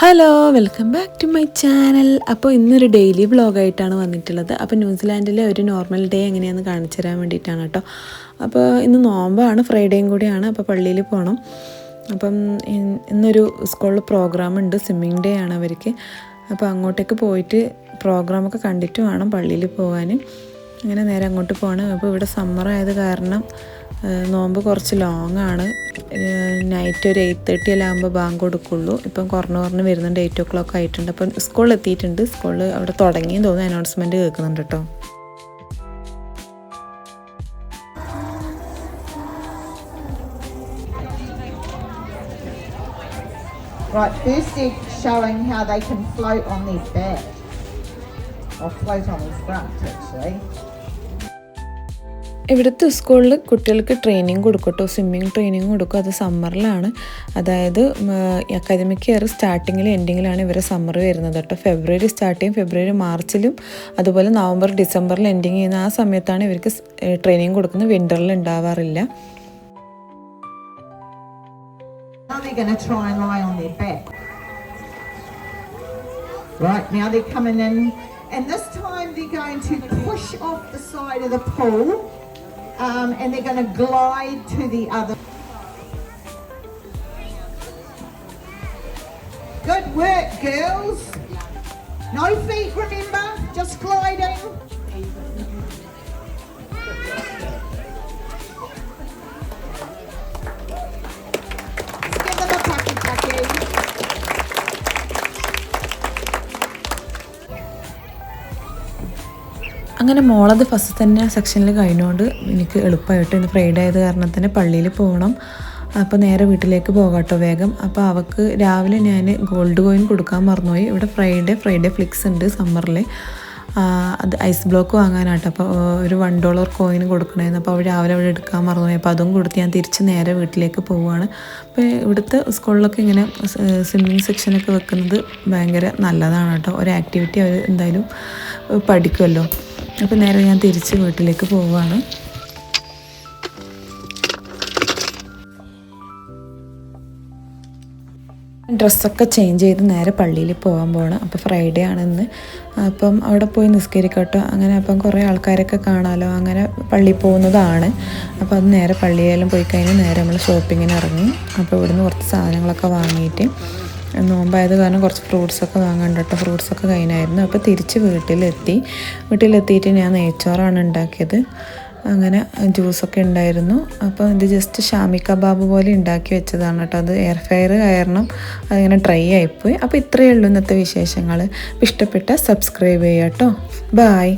Hello welcome back to my channel. അപ്പോൾ ഇന്നൊരു daily വ്ളോഗായിട്ടാണ് വന്നിട്ടുള്ളത്. അപ്പോൾ ന്യൂസിലാൻഡിലെ ഒരു നോർമൽ ഡേ എങ്ങനെയാണെന്ന് കാണിച്ചു തരാൻ വേണ്ടിയിട്ടാണ് കേട്ടോ. അപ്പോൾ ഇന്ന് നോമ്പാണ്, ഫ്രൈഡേയും കൂടിയാണ്. അപ്പോൾ പള്ളിയിൽ പോകണം. അപ്പം ഇന്നൊരു സ്കൂളിൽ പ്രോഗ്രാം ഉണ്ട്, സ്വിമ്മിങ് ഡേ ആണ് അവർക്ക്. അപ്പോൾ അങ്ങോട്ടേക്ക് പോയിട്ട് പ്രോഗ്രാമൊക്കെ കണ്ടിട്ട് വേണം പള്ളിയിൽ പോകാൻ. അങ്ങനെ നേരെ അങ്ങോട്ട് പോകണം. അപ്പോൾ ഇവിടെ സമ്മറായത് കാരണം നോമ്പ് കുറച്ച് ലോങ് ആണ്. നൈറ്റ് ഒരു 8:30 എല്ലാം ആകുമ്പോൾ ബാങ്ക് കൊടുക്കുള്ളൂ. ഇപ്പം കുറഞ്ഞ് വരുന്നുണ്ട്, 8 o'clock ആയിട്ടുണ്ട്. അപ്പം സ്കൂളിൽ എത്തിയിട്ടുണ്ട്. സ്കൂളിൽ അവിടെ തുടങ്ങിയെന്ന് തോന്നുന്നു, അനൗൺസ്മെൻറ്റ് കേൾക്കുന്നുണ്ട് കേട്ടോ. Right, first they're showing how they can float on their back, or float on their front actually. ഇവിടുത്തെ സ്കൂളിൽ കുട്ടികൾക്ക് ട്രെയിനിങ് കൊടുക്കും കേട്ടോ, സ്വിമ്മിങ് ട്രെയിനിങ് കൊടുക്കും. അത് സമ്മറിലാണ്, അതായത് അക്കാദമിക് ഇയർ സ്റ്റാർട്ടിങ്ങിലും എൻഡിങ്ങിലാണ് ഇവരെ സമ്മർ വരുന്നത് കേട്ടോ. ഫെബ്രുവരി സ്റ്റാർട്ട് ചെയ്യും, ഫെബ്രുവരി മാർച്ചിലും അതുപോലെ നവംബർ ഡിസംബറിൽ എൻഡിങ് ചെയ്യുന്ന ആ സമയത്താണ് ഇവർക്ക് ട്രെയിനിങ് കൊടുക്കുന്നത്. വിൻ്ററിൽ ഉണ്ടാവാറില്ല. Now they're going to try and lie on their back. Right, now they're coming in, and this time they're going to push off the side of the pool. And they're going to glide to the other. Good work, girls. No feet, remember, just gliding. Let's give them a pucky. അങ്ങനെ മോളത് first തന്നെ സെക്ഷനിൽ കഴിഞ്ഞുകൊണ്ട് എനിക്ക് എളുപ്പമായിട്ട് ഇന്ന് Friday ആയത് കാരണം തന്നെ പള്ളിയിൽ പോകണം. അപ്പോൾ നേരെ വീട്ടിലേക്ക് പോകാം കേട്ടോ വേഗം. അപ്പോൾ അവൾക്ക് രാവിലെ ഞാൻ ഗോൾഡ് കോയിൻ കൊടുക്കാൻ മറന്നുപോയി. ഇവിടെ ഫ്രൈഡേ ഫ്ലിക്സ് ഉണ്ട് സമ്മറിൽ. അത് ഐസ് ബ്ലോക്ക് വാങ്ങാനാട്ടോ. അപ്പോൾ ഒരു $1 കോയിൻ കൊടുക്കണമായിരുന്നു. അപ്പോൾ അവൾ രാവിലെ അവിടെ എടുക്കാൻ മറന്നുപോയി. അപ്പോൾ അതും കൊടുത്ത് ഞാൻ തിരിച്ച് നേരെ വീട്ടിലേക്ക് പോവുകയാണ്. അപ്പോൾ ഇവിടുത്തെ സ്കൂളിലൊക്കെ ഇങ്ങനെ സ്വിമ്മിങ് സെക്ഷനൊക്കെ വെക്കുന്നത് ഭയങ്കര നല്ലതാണ് കേട്ടോ. ഒരു ആക്ടിവിറ്റി അവർ എന്തായാലും പഠിക്കുമല്ലോ. അപ്പോൾ നേരെ ഞാൻ തിരിച്ച് വീട്ടിലേക്ക് പോവുകയാണ്. ഡ്രസ്സൊക്കെ ചേഞ്ച് ചെയ്ത് നേരെ പള്ളിയിൽ പോകാൻ പോകണം. അപ്പോൾ ഫ്രൈഡേ ആണെന്ന്. അപ്പം അവിടെ പോയി നിസ്കരിക്കട്ടോ. അങ്ങനെ അപ്പം കുറേ ആൾക്കാരൊക്കെ കാണാമല്ലോ, അങ്ങനെ പള്ളിയിൽ പോകുന്നതാണ്. അപ്പോൾ അത് നേരെ പള്ളിയിലെല്ലാം പോയി കഴിഞ്ഞാൽ നേരെ നമ്മൾ ഷോപ്പിങ്ങിന് ഇറങ്ങി. അപ്പോൾ ഇവിടുന്ന് കുറച്ച് സാധനങ്ങളൊക്കെ വാങ്ങിയിട്ട്, നോമ്പായത് കാരണം കുറച്ച് ഫ്രൂട്ട്സൊക്കെ വാങ്ങാണ്ട് കേട്ടോ. ഫ്രൂട്ട്സൊക്കെ കഴിഞ്ഞായിരുന്നു. അപ്പോൾ തിരിച്ച് വീട്ടിലെത്തിയിട്ട് ഞാൻ നെയ്ച്ചോറാണ് ഉണ്ടാക്കിയത്. അങ്ങനെ ജ്യൂസൊക്കെ ഉണ്ടായിരുന്നു. അപ്പോൾ ഇത് ജസ്റ്റ് ഷാമി കബാബ് പോലെ ഉണ്ടാക്കി വെച്ചതാണ് കേട്ടോ. അത് എയർ ഫ്രയർ കാരണം അതിങ്ങനെ ഡ്രൈ ആയിപ്പോയി. അപ്പോൾ ഇത്രയേ ഉള്ളൂ ഇന്നത്തെ വിശേഷങ്ങൾ. ഇഷ്ടപ്പെട്ടാൽ സബ്സ്ക്രൈബ് ചെയ്യാം കേട്ടോ. ബായ്.